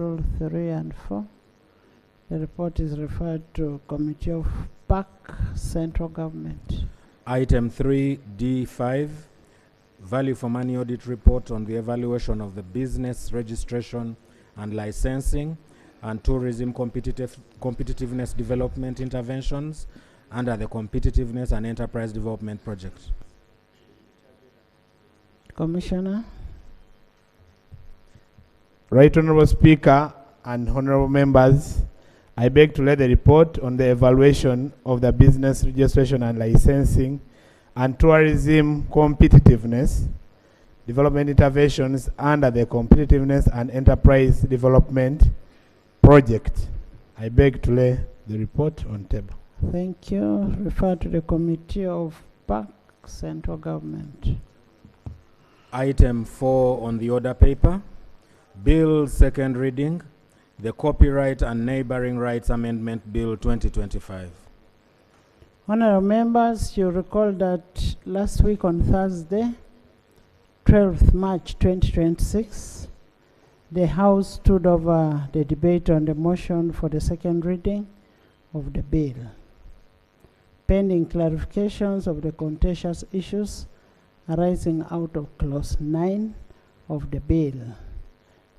Rule 3 and 4. The report is referred to Committee of PAC, Central Government. Item 3D5, Value for Money Audit Report on the evaluation of the business registration and licensing and tourism competitiveness development interventions under the Competitiveness and Enterprise Development Project. Commissioner. Right Honorable Speaker and Honorable Members, I beg to lay the report on the evaluation of the business registration and licensing and tourism competitiveness development interventions under the Competitiveness and Enterprise Development Project. I beg to lay the report on table. Thank you. Refer to the Committee of PAC, Central Government. Item 4 on the order paper, Bill second reading, the Copyright and Neighboring Rights Amendment Bill 2025. Honorable members, you recall that last week on Thursday, 12th March 2026, the House stood over the debate on the motion for the second reading of the bill, pending clarifications of the contentious issues arising out of Clause 9 of the bill,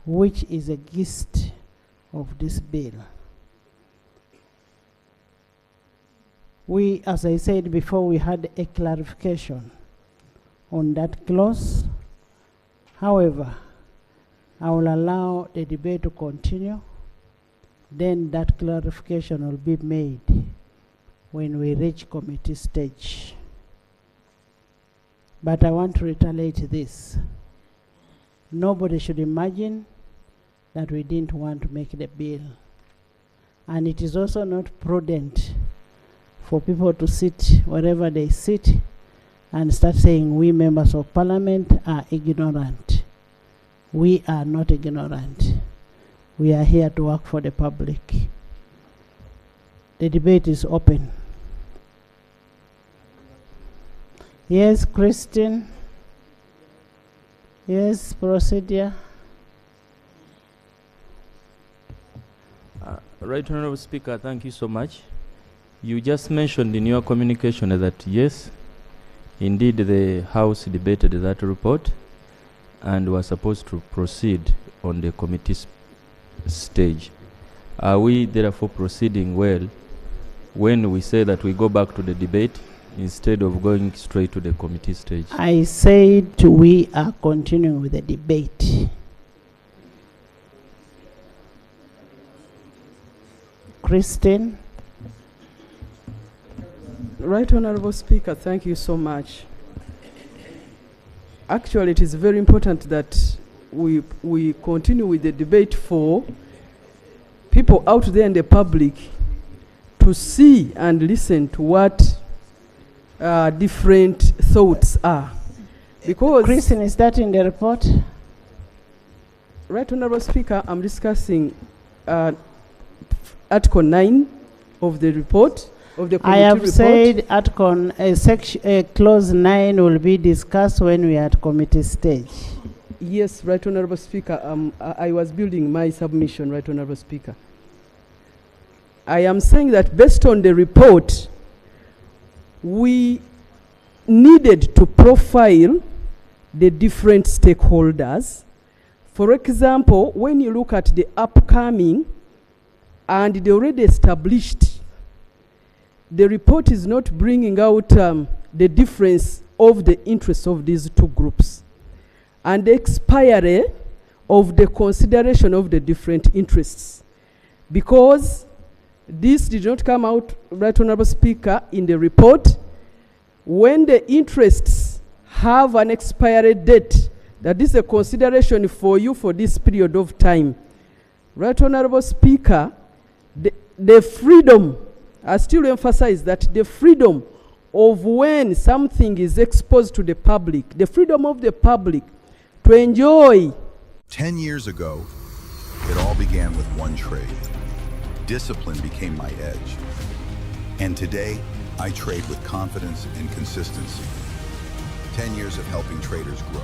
which is a gist of this bill. We, as I said before, we had a clarification on that clause. However, I will allow the debate to continue. Then that clarification will be made when we reach committee stage. But I want to reiterate this. Nobody should imagine that we didn't want to make the bill. And it is also not prudent for people to sit wherever they sit and start saying we members of parliament are ignorant. We are not ignorant. We are here to work for the public. The debate is open. Yes, Christine. Yes, procedure. Right Honorable Speaker, thank you so much. You just mentioned in your communication that yes, indeed the House debated that report and was supposed to proceed on the committee stage. Are we therefore proceeding well when we say that we go back to the debate instead of going straight to the committee stage? I said we are continuing with the debate. Christine. Right Honorable Speaker, thank you so much. Actually, it is very important that we continue with the debate for people out there in the public to see and listen to what different thoughts are. Because Christine, is that in the report? Right Honorable Speaker, I'm discussing Article 9 of the report of the committee I have report. said Article Clause 9 will be discussed when we are at committee stage. Yes, Right Honorable Speaker, I was building my submission, Right Honorable Speaker. I am saying that based on the report, we needed to profile the different stakeholders. For example, when you look at the upcoming and the already established, the report is not bringing out the difference of the interests of these two groups and the expiry of the consideration of the different interests. Because this did not come out, Right Honorable Speaker, in the report. When the interests have an expiry date, that is a consideration for you for this period of time. Right Honorable Speaker, the freedom, I still emphasize that the freedom of when something is exposed to the public, the freedom of the public to enjoy. 10 years ago, it all began with one trade. Discipline became my edge. And today, I trade with confidence and consistency. 10 years of helping traders grow.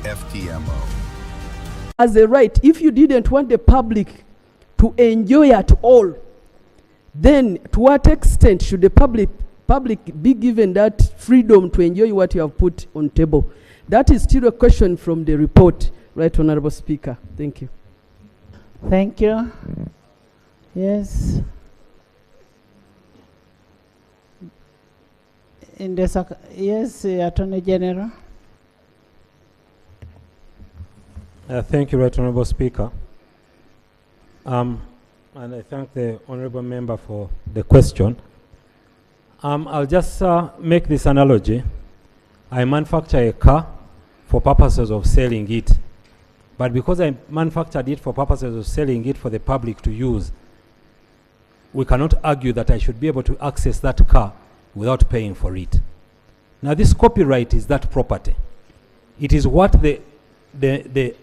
FTMO. as a right. If you didn't want the public to enjoy at all, then to what extent should the public be given that freedom to enjoy what you have put on table? That is still a question from the report, Right Honorable Speaker. Thank you. Thank you. Yes. Yes, Attorney General. Thank you, Right Honourable Speaker. And I thank the Honourable Member for the question. I'll just make this analogy. I manufacture a car for purposes of selling it. But because I manufactured it for purposes of selling it for the public to use, we cannot argue that I should be able to access that car without paying for it. Now, this copyright is that property. It is what the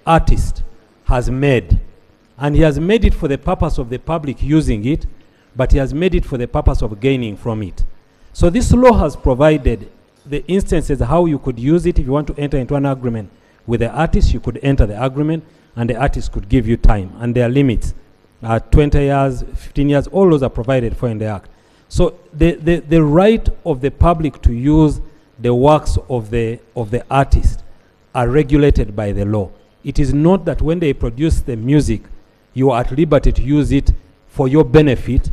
artist has made. And he has made it for the purpose of the public using it, but he has made it for the purpose of gaining from it. So this law has provided the instances how you could use it. If you want to enter into an agreement with the artist, you could enter the agreement and the artist could give you time. And there are limits. 20 years, 15 years, all those are provided for in the Act. So the right of the public to use the works of the artist are regulated by the law. It is not that when they produce the music, you are at liberty to use it for your benefit,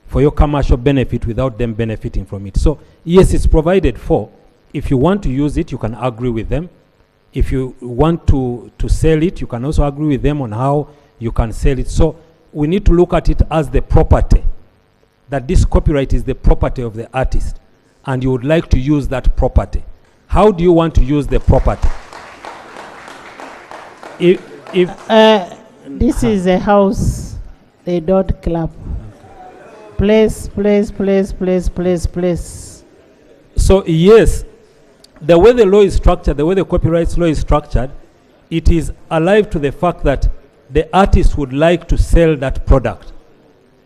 for your commercial benefit, without them benefiting from it. So yes, it's provided for. If you want to use it, you can agree with them. If you want to sell it, you can also agree with them on how you can sell it. So we need to look at it as the property, that this copyright is the property of the artist, and you would like to use that property. How do you want to use the property? This is a house. They don't clap. Place. So yes, the way the law is structured, the way the copyright law is structured, it is alive to the fact that the artist would like to sell that product.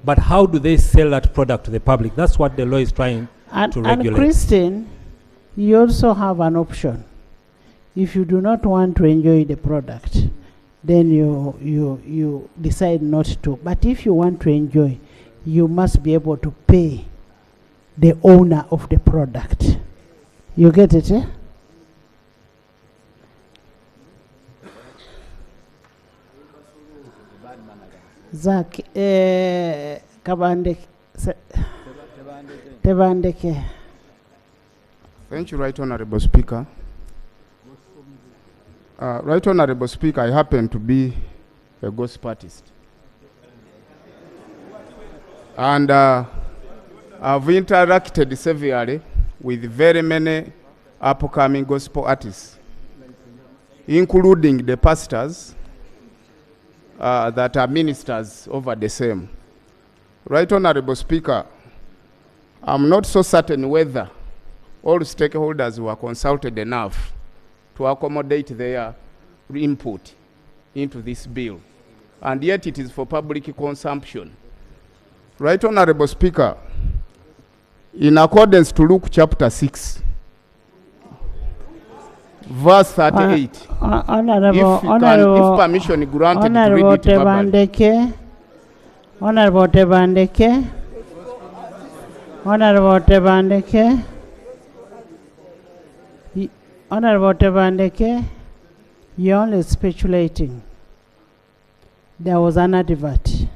But how do they sell that product to the public? That's what the law is trying to regulate. And Christine, you also have an option. If you do not want to enjoy the product, then you decide not to. But if you want to enjoy, you must be able to pay the owner of the product. You get it, eh? Zach, Kabandeke. Tebandeke. Thank you, Right Honorable Speaker. Right Honorable Speaker, I happen to be a gospel artist. And I've interacted severely with very many upcoming gospel artists, including the pastors that are ministers over the same. Right Honorable Speaker, I'm not so certain whether all stakeholders were consulted enough to accommodate their input into this bill, and yet it is for public consumption. Right Honorable Speaker, in accordance to Luke chapter 6, verse 38, if permission granted to read it verbally. Honorable Tebandeke, you're only speculating. There was an advert,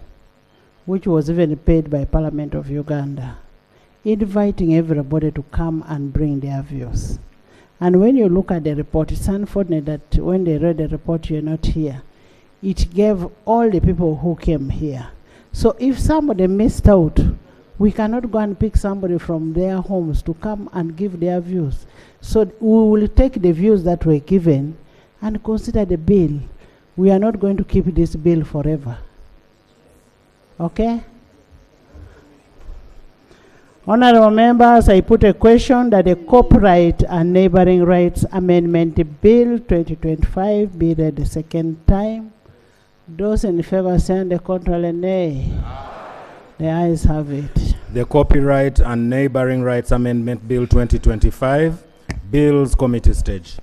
which was even paid by Parliament of Uganda, inviting everybody to come and bring their views. And when you look at the report, it's unfortunate that when they read the report, you're not here. It gave all the people who came here. So if somebody missed out, we cannot go and pick somebody from their homes to come and give their views. So we will take the views that were given and consider the bill. We are not going to keep this bill forever. Okay? Honorable members, I put a question that the Copyright and Neighboring Rights Amendment Bill 2025 be read the second time. Those in favor say the contrary nay. The ayes have it. The Copyright and Neighboring Rights Amendment Bill 2025, Bills Committee stage.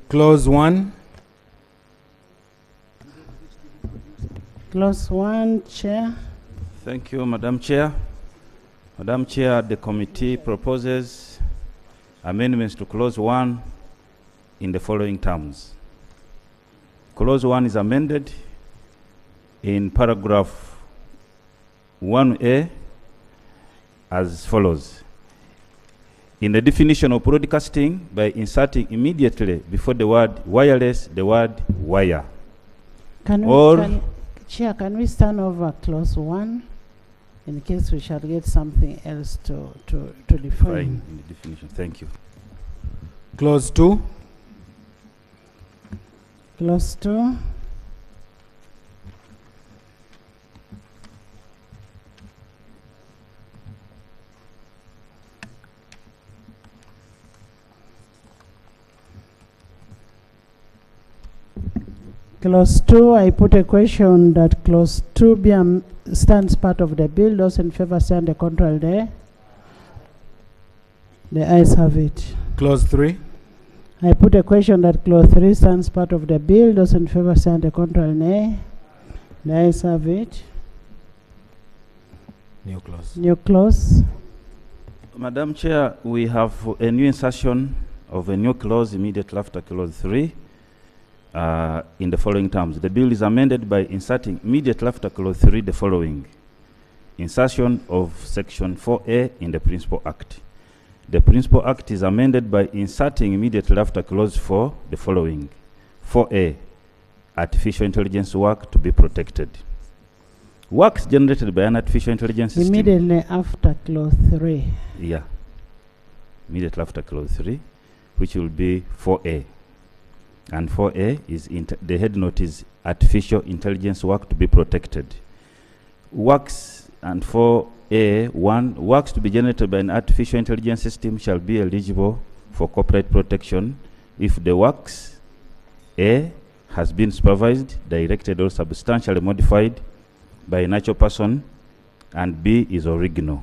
Clause 1. Clause 1, Chair. Thank you, Madam Chair. Madam Chair, the committee proposes amendments to Clause 1 in the following terms. Clause 1 is amended in paragraph 1A as follows. In the definition of broadcasting, by inserting immediately before the word wireless, the word wire. Chair, can we stand over clause 1 in case we shall get something else to define? Fine, in the definition. Thank you. Clause 2. Clause 2. Clause 2, I put a question that clause 2 be stands part of the bill. Those in favor stand the contrary there. The ayes have it. Clause 3. I put a question that clause 3 stands part of the bill. Those in favor stand the contrary nay. The ayes have it. New clause. New clause. Madam Chair, we have a new insertion of a new clause immediately after clause 3. In the following terms. The bill is amended by inserting immediately after clause 3 the following. Insertion of section 4A in the Principal Act. The Principal Act is amended by inserting immediately after clause 4 the following. 4A, artificial intelligence work to be protected. Works generated by an artificial intelligence system. Immediately after clause 3. Yeah. Immediately after clause 3, which will be 4A. And 4A is the head note is artificial intelligence work to be protected. Works and 4A1, works to be generated by an artificial intelligence system shall be eligible for copyright protection if the works A has been supervised, directed or substantially modified by a natural person and B is original.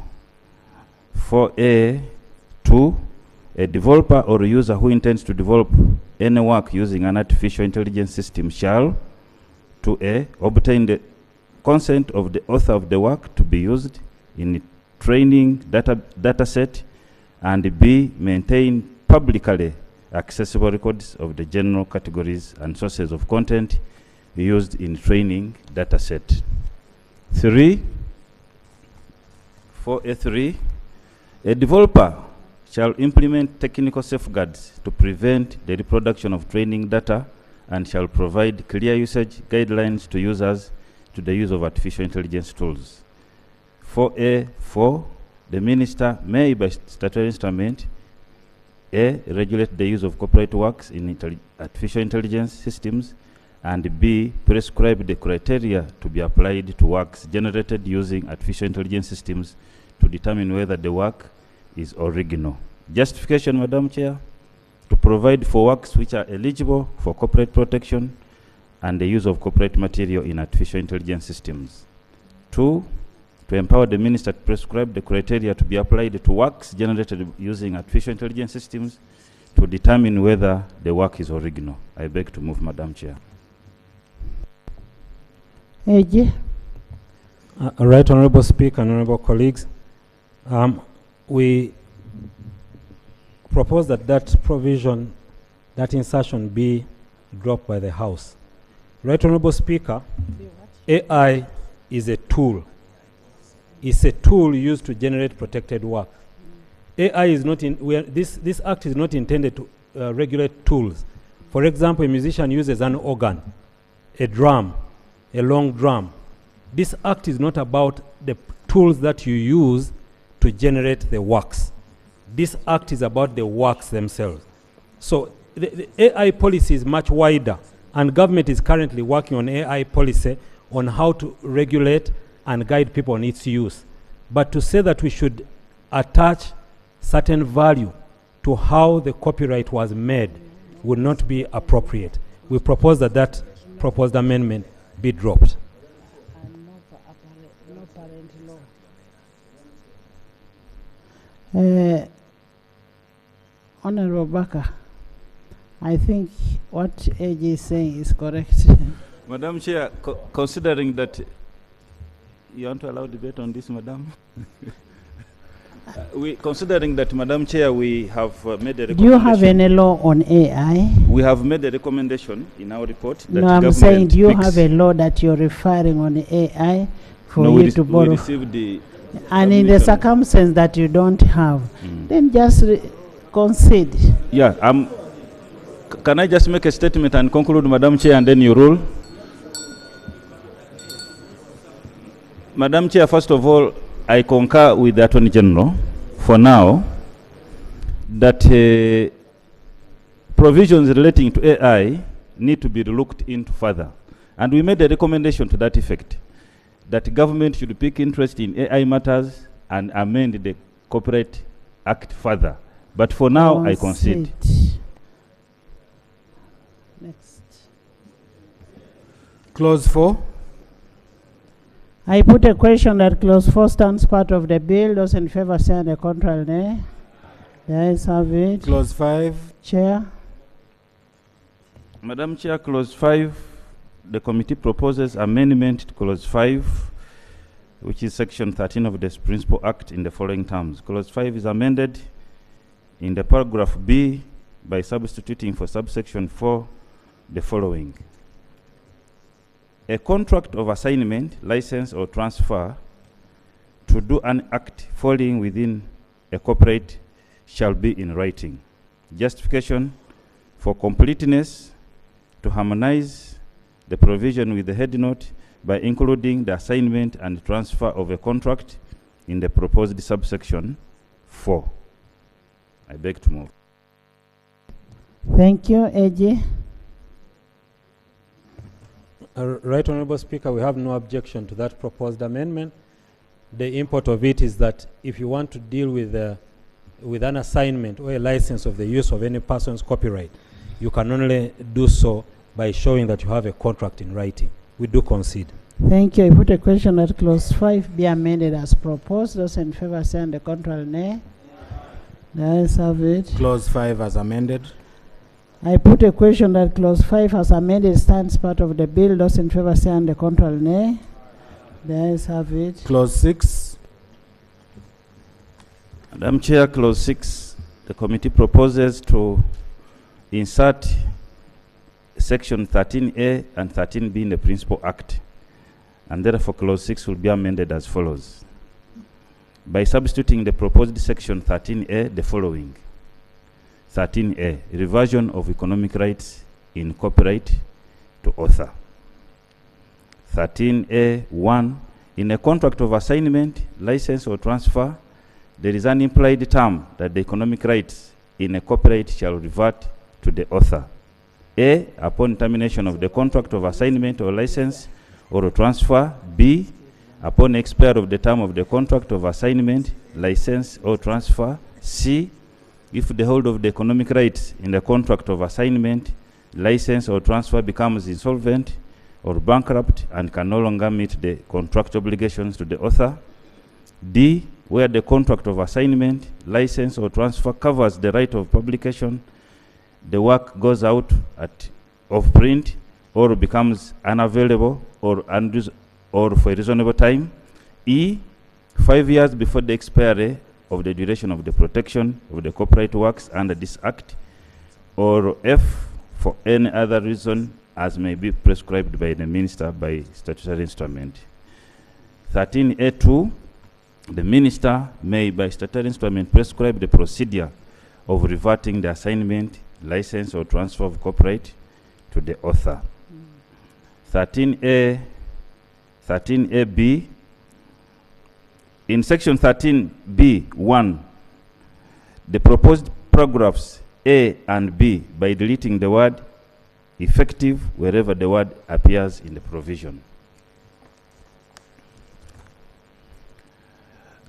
4A2, a developer or a user who intends to develop any work using an artificial intelligence system shall, 2A, obtain the consent of the author of the work to be used in training data set, and B, maintain publicly accessible records of the general categories and sources of content used in training data set. 3, 4A3, a developer shall implement technical safeguards to prevent the reproduction of training data and shall provide clear usage guidelines to users to the use of artificial intelligence tools. 4A4, the minister may by statutory instrument A, regulate the use of copyright works in artificial intelligence systems, and B, prescribe the criteria to be applied to works generated using artificial intelligence systems to determine whether the work is original. Justification, Madam Chair, to provide for works which are eligible for copyright protection and the use of copyright material in artificial intelligence systems. 2, to empower the minister to prescribe the criteria to be applied to works generated using artificial intelligence systems to determine whether the work is original. I beg to move, Madam Chair. AG. Right, Honorable Speaker and Honorable colleagues, we propose that provision, that insertion be dropped by the House. Right, Honorable Speaker, AI is a tool. It's a tool used to generate protected work. AI is not in, this act is not intended to regulate tools. For example, a musician uses an organ, a drum, a long drum. This act is not about the tools that you use to generate the works. This act is about the works themselves. So the AI policy is much wider, and government is currently working on AI policy on how to regulate and guide people on its use. But to say that we should attach certain value to how the copyright was made would not be appropriate. We propose that that proposed amendment be dropped. Honorable Baka, I think what AG is saying is correct. Madam Chair, considering that you want to allow debate on this, Madam? Considering that, Madam Chair, we have made a recommendation. Do you have any law on AI? We have made a recommendation in our report. That No, I'm saying, do you have a law that you're referring on AI for you to borrow? We received the and in the circumstance that you don't have, then just concede. Yeah, can I just make a statement and conclude, Madam Chair, and then you rule? Madam Chair, first of all, I concur with the Attorney General for now that provisions relating to AI need to be looked into further. And we made a recommendation to that effect, that government should pick interest in AI matters and amend the Copyright Act further. But for now, I concede. Next. Clause 4. I put a question that clause 4 stands part of the bill. Those in favor say aye, the contrary nay. The ayes have it. Clause 5. Chair. Madam Chair, clause 5, the committee proposes amendment to clause 5, which is section 13 of this Principal Act in the following terms. Clause 5 is amended in the paragraph B by substituting for subsection 4 the following. A contract of assignment, license, or transfer to do an act falling within a copyright shall be in writing. Justification: for completeness, to harmonize the provision with the head note by including the assignment and transfer of a contract in the proposed subsection 4. I beg to move. Thank you, AG. Right, Honorable Speaker, we have no objection to that proposed amendment. The import of it is that if you want to deal with an assignment or a license of the use of any person's copyright, you can only do so by showing that you have a contract in writing. We do concede. Thank you. I put a question that clause 5 be amended as proposed. Those in favor say on the contrary nay. The ayes have it. Clause 5 as amended. I put a question that clause 5 as amended stands part of the bill. Those in favor say on the contrary nay. The ayes have it. Clause 6. Madam Chair, clause 6, the committee proposes to insert section 13A and 13B in the Principal Act, and therefore clause 6 will be amended as follows. By substituting the proposed section 13A the following. 13A, reversion of economic rights in copyright to author. 13A1, in a contract of assignment, license, or transfer, there is an implied term that the economic rights in a copyright shall revert to the author. A, upon termination of the contract of assignment or license or transfer. B, upon expiry of the term of the contract of assignment, license, or transfer. C, if the holder of the economic rights in the contract of assignment, license, or transfer becomes insolvent or bankrupt and can no longer meet the contract obligations to the author. D, where the contract of assignment, license, or transfer covers the right of publication, the work goes out of print or becomes unavailable or for a reasonable time. E, 5 years before the expiry of the duration of the protection of the copyright works under this act. Or F, for any other reason as may be prescribed by the minister by statutory instrument. 13A2, the minister may by statutory instrument prescribe the procedure of reverting the assignment, license or transfer of copyright to the author. 13AB, in section 13B1, the proposed paragraphs A and B, by deleting the word effective wherever the word appears in the provision.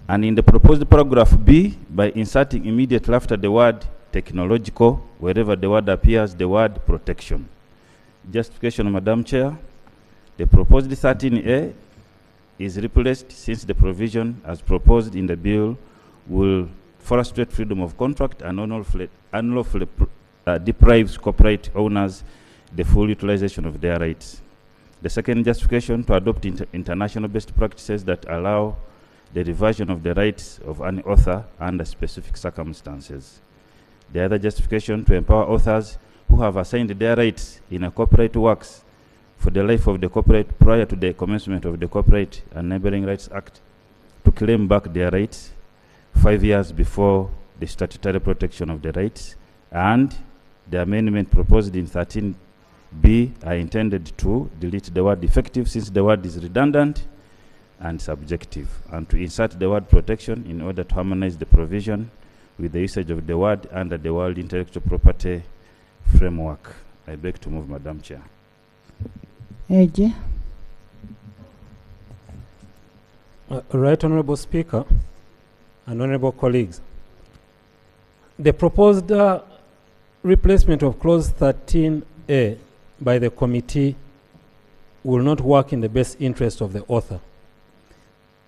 And in the proposed paragraph B, by inserting immediately after the word technological, wherever the word appears, the word protection. Justification, Madam Chair. The proposed 13A is replaced since the provision as proposed in the bill will frustrate freedom of contract and unlawfully deprives copyright owners the full utilization of their rights. The second justification, to adopt international best practices that allow the reversion of the rights of an author under specific circumstances. The other justification, to empower authors who have assigned their rights in a copyright works for the life of the copyright prior to the commencement of the Copyright and Neighboring Rights Act to claim back their rights 5 years before the statutory protection of the rights. And the amendment proposed in 13B are intended to delete the word effective, since the word is redundant and subjective, and to insert the word protection in order to harmonize the provision with the usage of the word under the World Intellectual Property Framework. I beg to move, Madam Chair. AG. Right Honorable Speaker and Honorable colleagues, the proposed replacement of clause 13A by the committee will not work in the best interest of the author.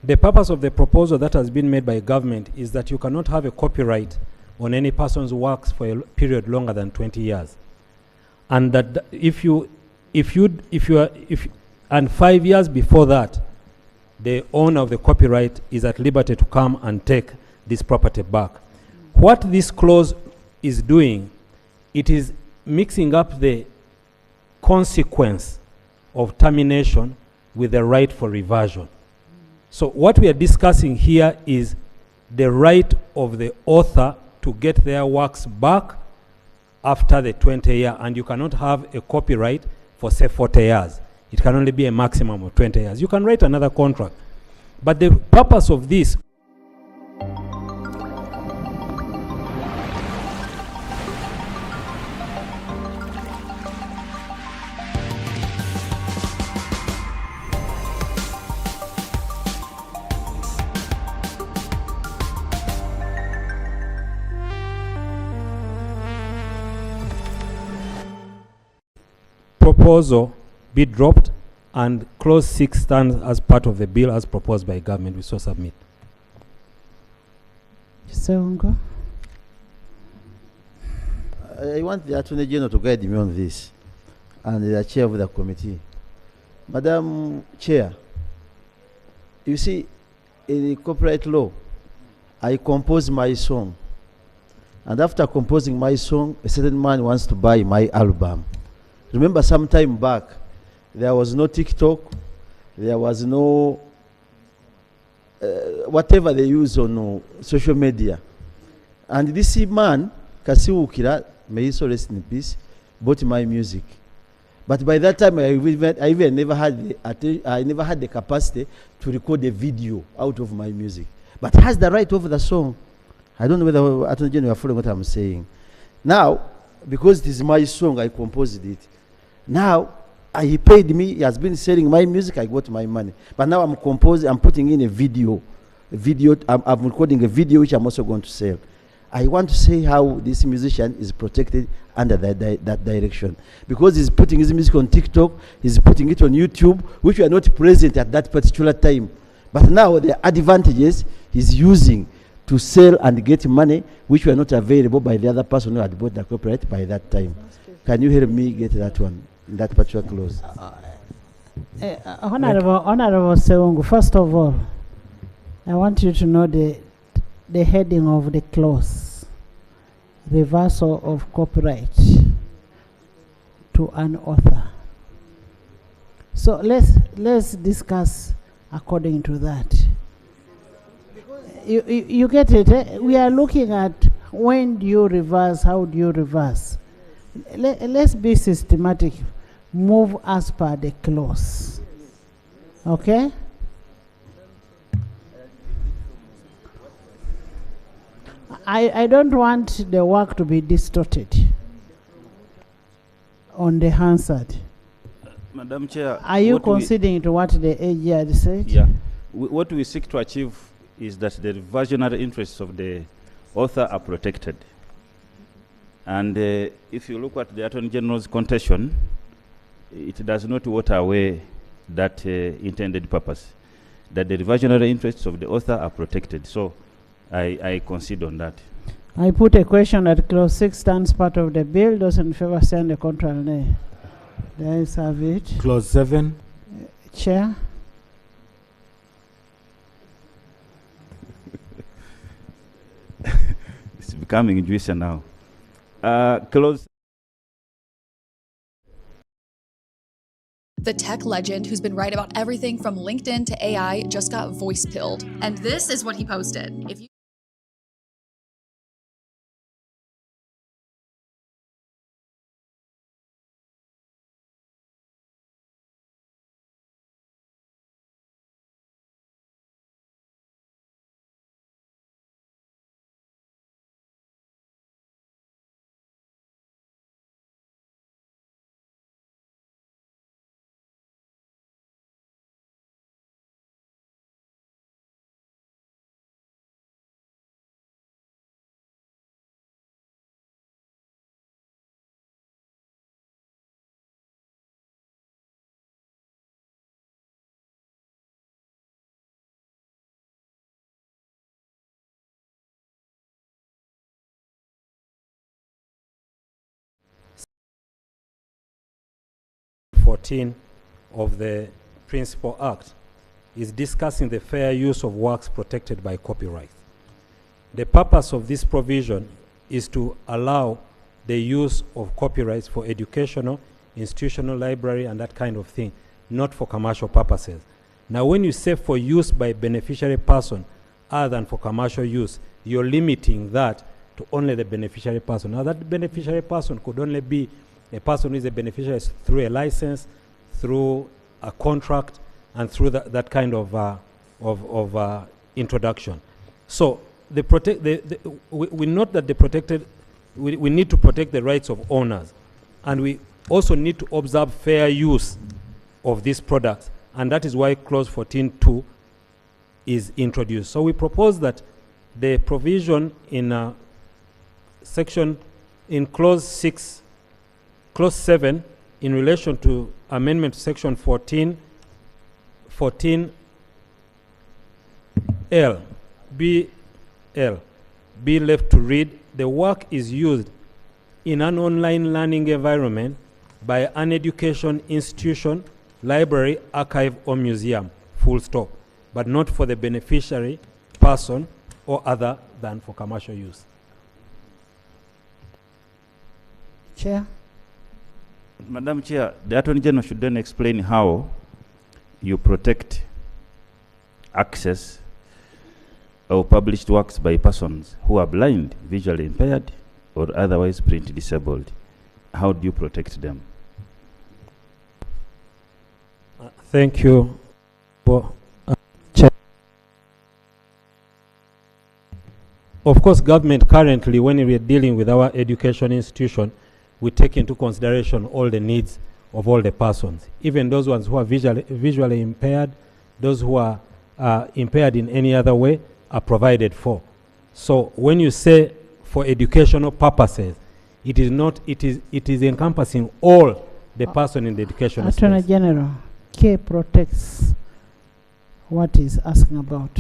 The purpose of the proposal that has been made by government is that you cannot have a copyright on any person's works for a period longer than 20 years. And that and 5 years before that, the owner of the copyright is at liberty to come and take this property back. What this clause is doing, it is mixing up the consequence of termination with the right for reversion. So what we are discussing here is the right of the author to get their works back after the 20-year, and you cannot have a copyright for say 40 years. It can only be a maximum of 20 years. You can write another contract. But the purpose of this proposal be dropped and clause 6 stands as part of the bill as proposed by government. We so submit. Songo. I want the Attorney General to guide me on this, and the chair of the committee. Madam Chair, you see, in copyright law, I compose my song, and after composing my song, a certain man wants to buy my album. Remember, some time back, there was no TikTok, there was no whatever they use on social media. And this man, Kasiwukira, may he so rest in peace, bought my music. But by that time, I even never had the capacity to record a video out of my music. But has the right over the song. I don't know whether Attorney General are following what I'm saying. Now, because it is my song, I composed it. Now, he paid me, he has been selling my music, I got my money. But now I'm composing, I'm putting in a video. I'm recording a video which I'm also going to sell. I want to say how this musician is protected under that direction. Because he's putting his music on TikTok, he's putting it on YouTube, which were not present at that particular time. But now the advantages he's using to sell and get money, which were not available by the other person who had bought the copyright by that time. Can you help me get that one, that particular clause? Honorable Seungu, first of all, I want you to know the heading of the clause. Reversal of copyright to an author So let's discuss according to that. You get it? Eh? We are looking at when do you reverse, how do you reverse. Let's be systematic. Move as per the clause. Okay? I don't want the work to be distorted on the Hansard. Madam Chair, Are you what we- conceding to what the AG had said? Yeah. What we seek to achieve is that the reversionary interests of the author are protected. And if you look at the Attorney General's contention, it does not water away that intended purpose, that the reversionary interests of the author are protected. So I concede on that. I put a question that clause 6 stands part of the bill. Those in favor stand the contrary nay. The ayes have it. Clause 7. Chair. It's becoming juicier now. Clause The tech legend who's been right about everything from LinkedIn to AI just got voice pilled. And this is what he posted. If you of the Principal Act is discussing the fair use of works protected by copyright. The purpose of this provision is to allow the use of copyrights for educational, institutional, library, and that kind of thing, not for commercial purposes. Now, when you say for use by beneficiary person other than for commercial use, you're limiting that to only the beneficiary person. Now, that beneficiary person could only be a person who is a beneficiary through a license, through a contract, and through that kind of introduction. So we note that we need to protect the rights of owners, and we also need to observe fair use of these products, and that is why clause 14.2 is introduced. So we propose that the provision in clause 6, clause 7, in relation to amendment to section 14L, be left to read, the work is used in an online learning environment by an education institution, library, archive, or museum, full stop, but not for the beneficiary person or other than for commercial use. Chair. Madam Chair, the Attorney General should then explain how you protect access of published works by persons who are blind, visually impaired, or otherwise print disabled. How do you protect them? Thank you. Chair. Of course, government currently, when we are dealing with our education institution, we take into consideration all the needs of all the persons, even those ones who are visually impaired, those who are impaired in any other way are provided for. So when you say for educational purposes, it is encompassing all the person in the educational Attorney space. General, K protects what is asking about.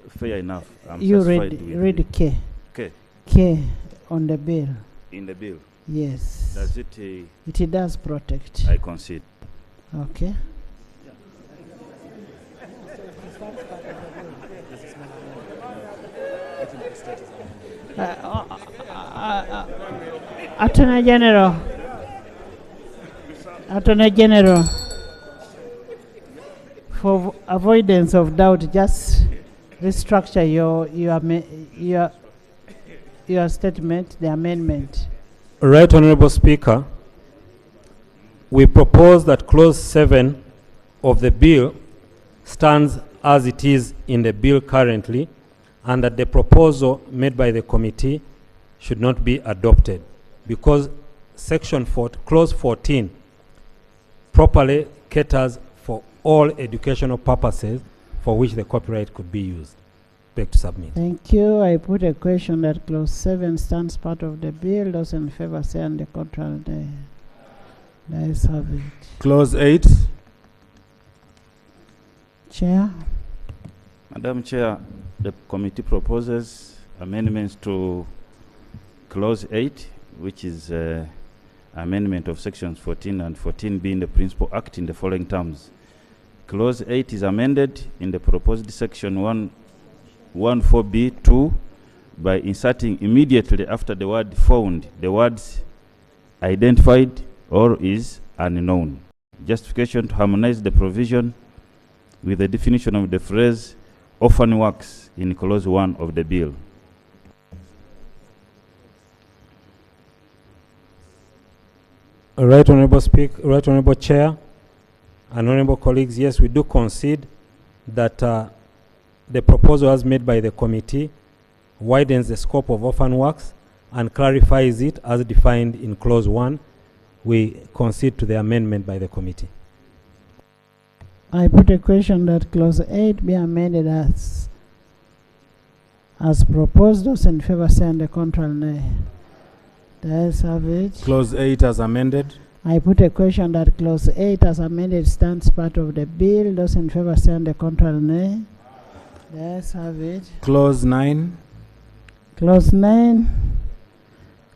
Fair enough. I'm You satisfied with read K. Okay. K on the bill. In the bill. Yes. Does it? It does protect. I concede. Okay. Attorney General. Attorney General. For avoidance of doubt, just restructure your statement, the amendment. Right Honorable Speaker, we propose that clause 7 of the bill stands as it is in the bill currently, and that the proposal made by the committee should not be adopted because clause 14 properly caters for all educational purposes for which the copyright could be used. Beg to submit. Thank you. I put a question that clause 7 stands part of the bill. Those in favor say on the contrary. The ayes have it. Clause 8. Chair. Madam Chair, the committee proposes amendments to clause 8, which is amendment of sections 14 and 14B in the Principal Act in the following terms. Clause 8 is amended in the proposed section 114B2 by inserting immediately after the word found the words identified or is unknown. Justification to harmonize the provision with the definition of the phrase orphan works in clause 1 of the bill. Right Honorable Speaker, Right Honorable Chair, and honorable colleagues, yes, we do concede that the proposal as made by the committee widens the scope of orphan works and clarifies it as defined in clause 1. We concede to the amendment by the committee. I put a question that clause 8 be amended as proposed. Those in favor say on the contrary, nay. The ayes have it. Clause 8 as amended. I put a question that clause 8 as amended stands part of the bill. Those in favor say on the contrary, nay. The ayes have it. Clause 9. Clause 9.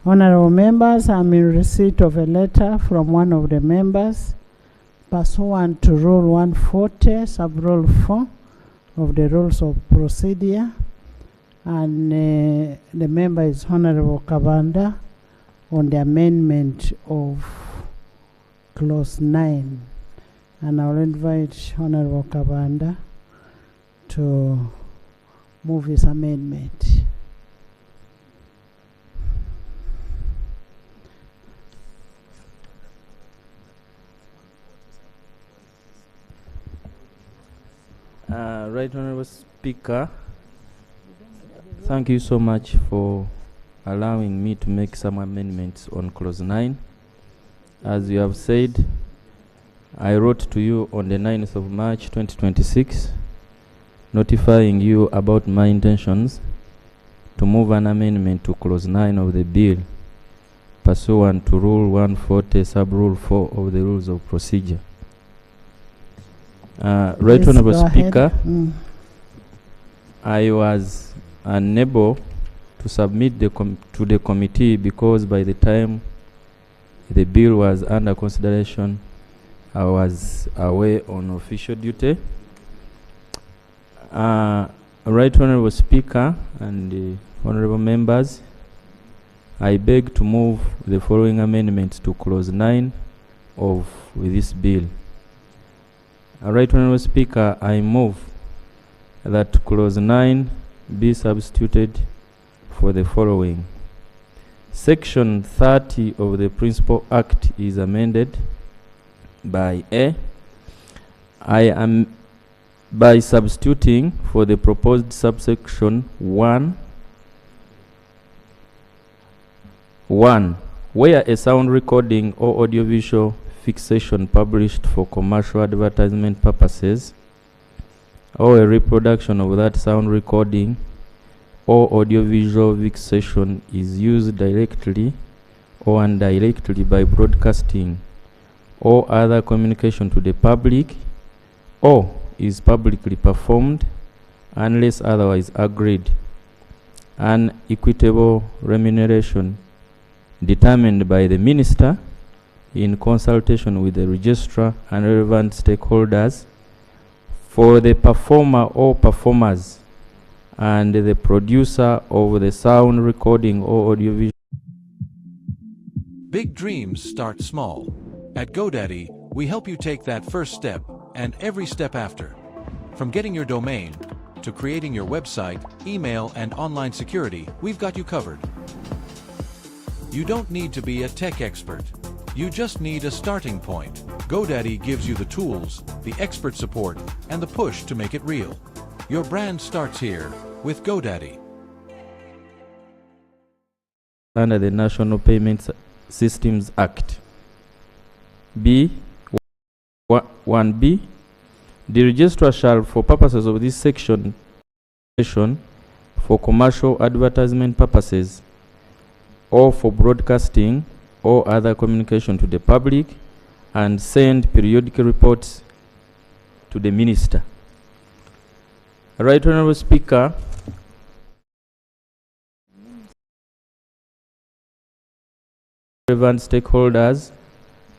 Honorable members, I'm in receipt of a letter from one of the members pursuant to Rule 140, Sub-Rule 4 of the Rules of Procedure, and the member is Honorable Kabanda on the amendment of Clause 9. And I'll invite Honorable Kabanda to move his amendment. Right Honorable Speaker, thank you so much for allowing me to make some amendments on clause 9. As you have said, I wrote to you on the 9th of March 2026 notifying you about my intentions to move an amendment to clause 9 of the bill pursuant to Rule 140 Sub-Rule 4 of the Rules of Procedure. Right Yes, Honorable go Speaker, ahead. I was unable to submit to the committee because by the time the bill was under consideration, I was away on official duty. Right Honorable Speaker and honorable members, I beg to move the following amendments to clause 9 of this bill. Right Honorable Speaker, I move that clause 9 be substituted for the following. Section 30 of the Principal Act is amended by A. I am by substituting for the proposed subsection 1, where a sound recording or audiovisual fixation published for commercial advertisement purposes or a reproduction of that sound recording or audiovisual fixation is used directly or indirectly by broadcasting or other communication to the public, or is publicly performed unless otherwise agreed. An equitable remuneration determined by the minister in consultation with the registrar and relevant stakeholders for the performer or performers and the producer of the sound recording or audiovisual. Big dreams start small. At GoDaddy, we help you take that first step and every step after. From getting your domain to creating your website, email, and online security, we've got you covered. You don't need to be a tech expert. You just need a starting point. GoDaddy gives you the tools, the expert support, and the push to make it real. Your brand starts here with GoDaddy. Under the National Payments Systems Act. B. 1B. The registrar shall, for purposes of this section, for commercial advertisement purposes, or for broadcasting or other communication to the public, and send periodic reports to the minister. Right Honorable Speaker, relevant stakeholders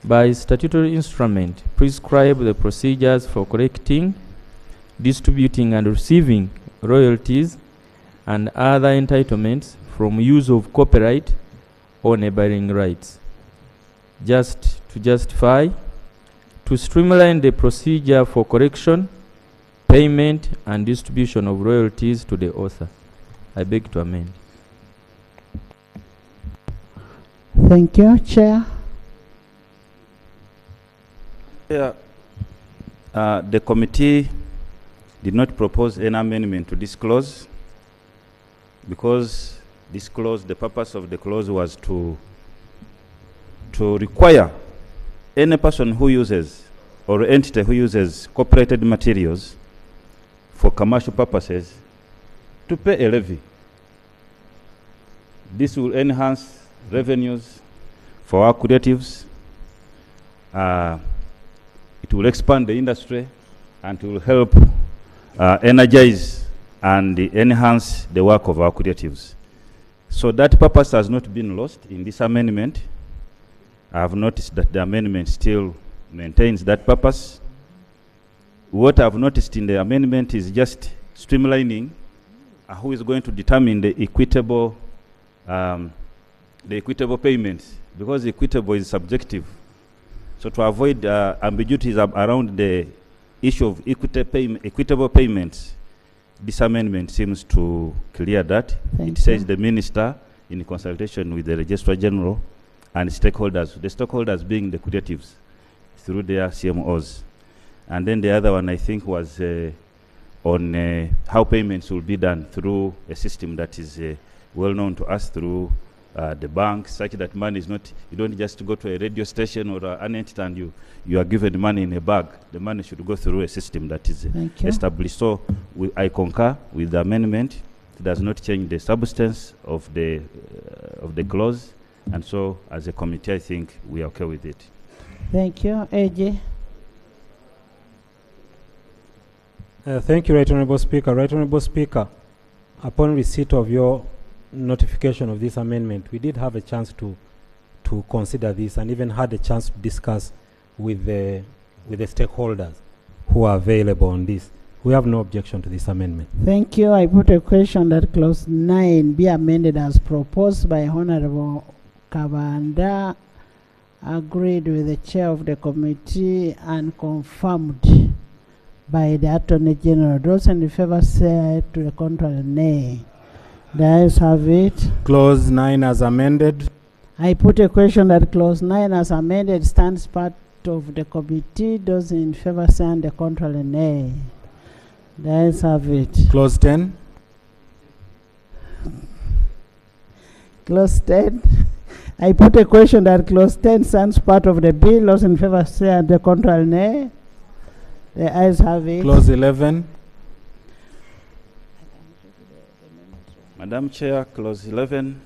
by statutory instrument prescribe the procedures for collecting, distributing and receiving royalties and other entitlements from use of copyright or neighboring rights. Just to justify, to streamline the procedure for collection, payment and distribution of royalties to the author. I beg to amend. Thank you, Chair. Yeah. The committee did not propose any amendment to this clause because this clause, the purpose of the clause was to require any person who uses or entity who uses copyrighted materials for commercial purposes to pay a levy. This will enhance revenues for our creatives. It will expand the industry and it will help energize and enhance the work of our creatives. So that purpose has not been lost in this amendment. I have noticed that the amendment still maintains that purpose. What I've noticed in the amendment is just streamlining who is going to determine the equitable payments, because equitable is subjective. So to avoid ambiguities around the issue of equitable payments, this amendment seems to clear that. It says the minister, in consultation with the Registrar General and stakeholders, the stakeholders being the creatives through their CMOs. And then the other one, I think, was on how payments will be done through a system that is well known to us through the bank, such that money is not, you don't just go to a radio station or an entity and you are given money in a bag. The money should go through a system that is established. So I concur with the amendment. It does not change the substance of the clause, and so as a committee, I think we are okay with it. Thank you. AJ. Thank you, Right Honourable Speaker. Right Honourable Speaker, upon receipt of your notification of this amendment, we did have a chance to consider this and even had a chance to discuss with the stakeholders who are available on this. We have no objection to this amendment. Thank you. I put a question that clause 9 be amended as proposed by Honorable Kabanda, agreed with the chair of the committee and confirmed by the Attorney General. Those in favor say to the contrary, nay. The ayes have it. Clause 9 as amended. I put a question that clause 9 as amended stands part of the committee. Those in favor say on the contrary, nay. The ayes have it. Clause 10. Clause 10. I put a question that clause 10 stands part of the bill. Those in favor say on the contrary, nay. The ayes have it. Clause 11. Madam Chair, clause 11,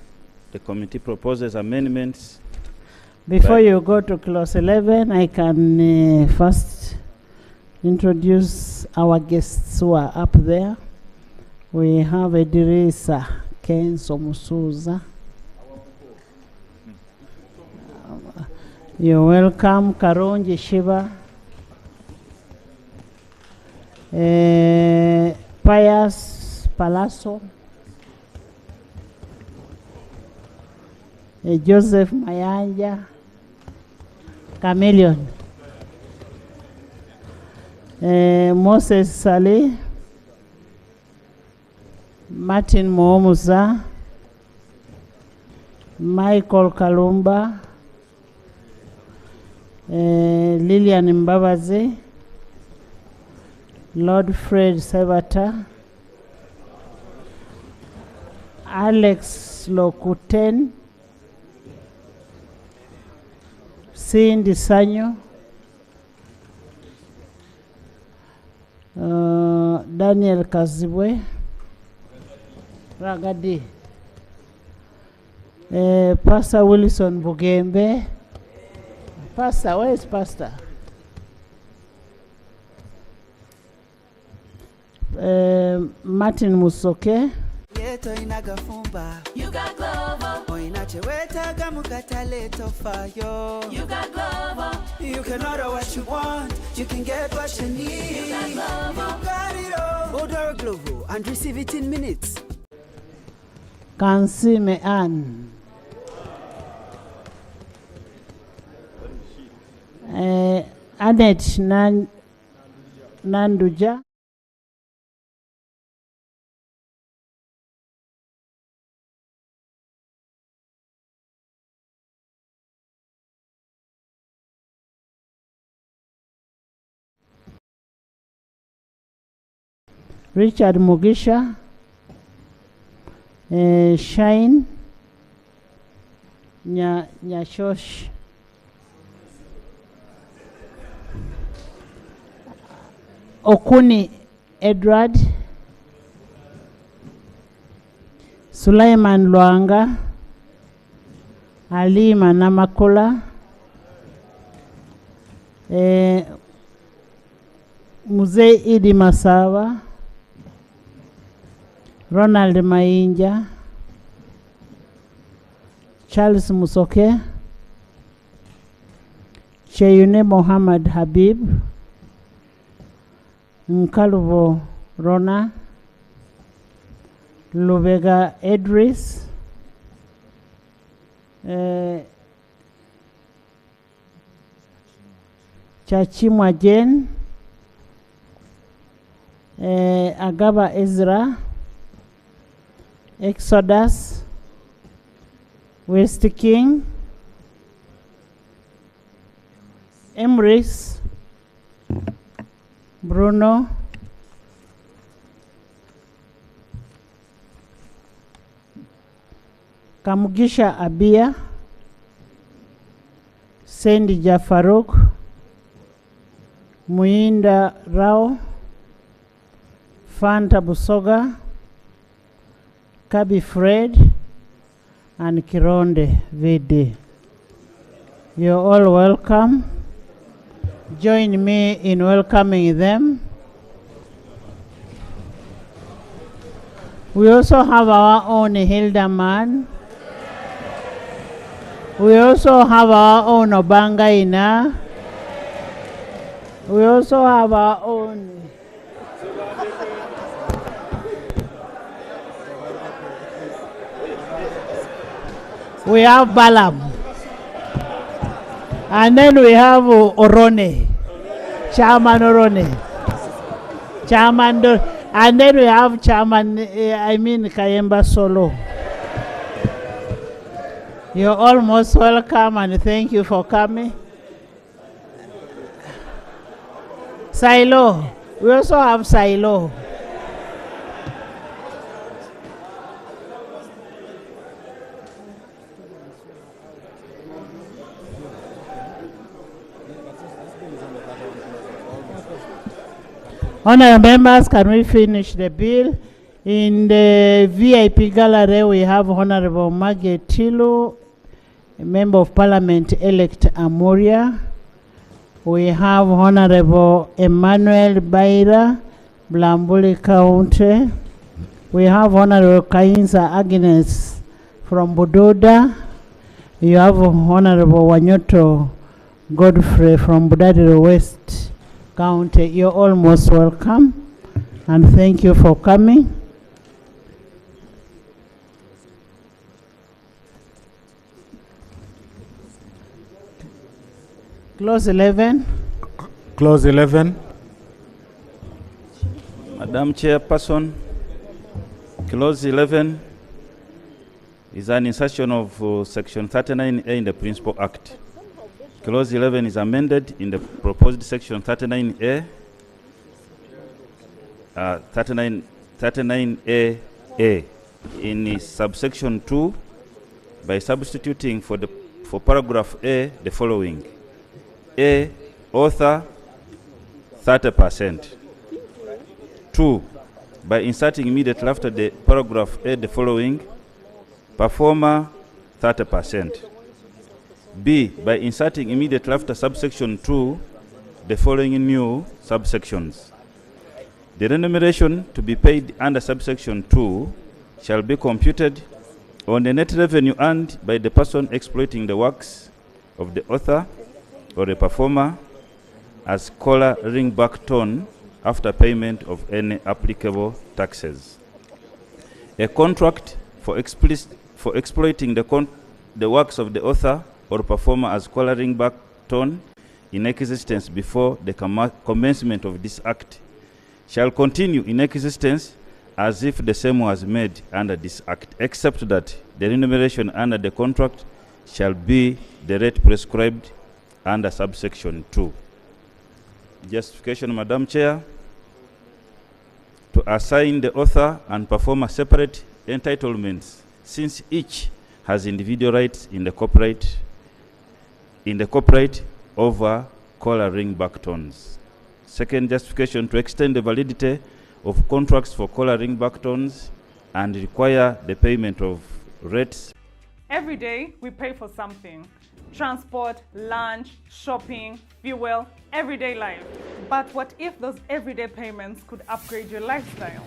the committee proposes amendments. Before you go to clause 11, I can first introduce our guests who are up there. We have Edirisa Kenso Musuza. You're welcome. Karonji Shiva. Pius Palazzo. Joseph Mayanja. Chameleon. Moses Sali, Martin Moomusa, Michael Kalumba, Lillian Mbabazi, Lord Fred Sevata, Alex Lokuten, Cindy Sanyo, Daniel Kazibwe, Ragadi, Pastor Wilson Bugembe. Pastor, where is Pastor? Martin Musoke. You got Glovo. You got Glovo. You can order what you want. You can get what you need. You got Glovo. You got it all. Order a Glovo and receive it in minutes. Kansi Mean. Anet Nanduja. Richard Mugisha, Shine Nyashosh, Okuni Edward, Sulaiman Luanga, Ali Manamakula, Muzee Idi Masawa, Ronald Mainja, Charles Musoke, Cheyune Mohammed Habib, Nkaluvo Rona, Lubega Edris, Chachimwa Jen, Agaba Ezra, Exodus, West King, Emrys, Bruno, Kamugisha Abia, Sandy Jafaruk, Muinda Rao, Fanta Busoga, Kabi Fred, and Kironde VD. You're all welcome. Join me in welcoming them. We also have our own Hilda man. We also have our own Obangaina. We also have our own we have Balaam. And then we have Orone. Chairman Orone. Chairman and then we have Chairman Kayemba Solo. You're all most welcome and thank you for coming. Silo. We also have Silo. Honorable members, can we finish the bill? In the VIP gallery, we have Honorable Margaret Tilu, a Member of Parliament-elect Amuria. We have Honorable Emmanuel Baira, Blambuli County. We have Honorable Kainza Agnes from Budoda. You have Honorable Wanyoto Godfrey from Budadiri West County. You're all most welcome and thank you for coming. Clause 11. Clause 11. Madam Chairperson, Clause 11 is an insertion of Section 39A in the Principal Act. Clause 11 is amended in the proposed Section 39A, 39AA in subsection 2 by substituting for paragraph A the following: A, author 30%. 2, by inserting immediately after the paragraph A the following: performer 30%. B, by inserting immediately after subsection 2 the following new subsections: the remuneration to be paid under subsection 2 shall be computed on the net revenue earned by the person exploiting the works of the author or the performer as collar ringback tone after payment of any applicable taxes. A contract for exploiting the works of the author or performer as collar ringback tone in existence before the commencement of this act shall continue in existence as if the same was made under this act, except that the remuneration under the contract shall be the rate prescribed under subsection 2. Justification, Madam Chair: to assign the author and performer separate entitlements, since each has individual rights in the copyright over collar ringback tones. Second justification: to extend the validity of contracts for collar ringback tones and require the payment of rates. Every day we pay for something: transport, lunch, shopping, fuel, everyday life. But what if those everyday payments could upgrade your lifestyle?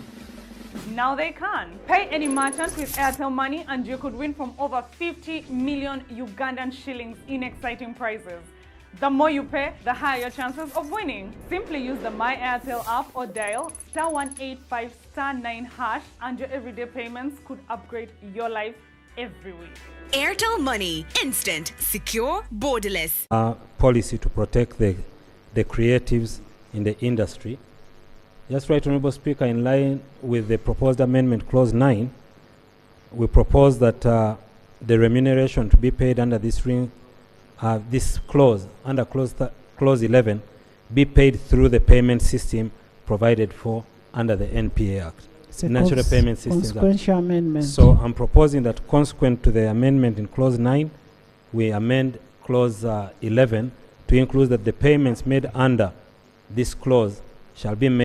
Now they can. Pay any merchant with Airtel Money and you could win from over 50 million Ugandan shillings in exciting prizes. The more you pay, the higher your chances of winning. Simply use the My Airtel app or dial *185 *9# and your everyday payments could upgrade your life every week. Airtel Money, instant, secure, borderless. Policy to protect the creatives in the industry. Just right, Honourable Speaker, in line with the proposed amendment, Clause 9, we propose that the remuneration to be paid under this clause, under Clause 11, be paid through the payment system provided for under the NPA Act. It's a National Payment Systems Act. consequential amendment. So I'm proposing that consequent to the amendment in Clause 9, we amend Clause 11 to include that the payments made under this clause shall be made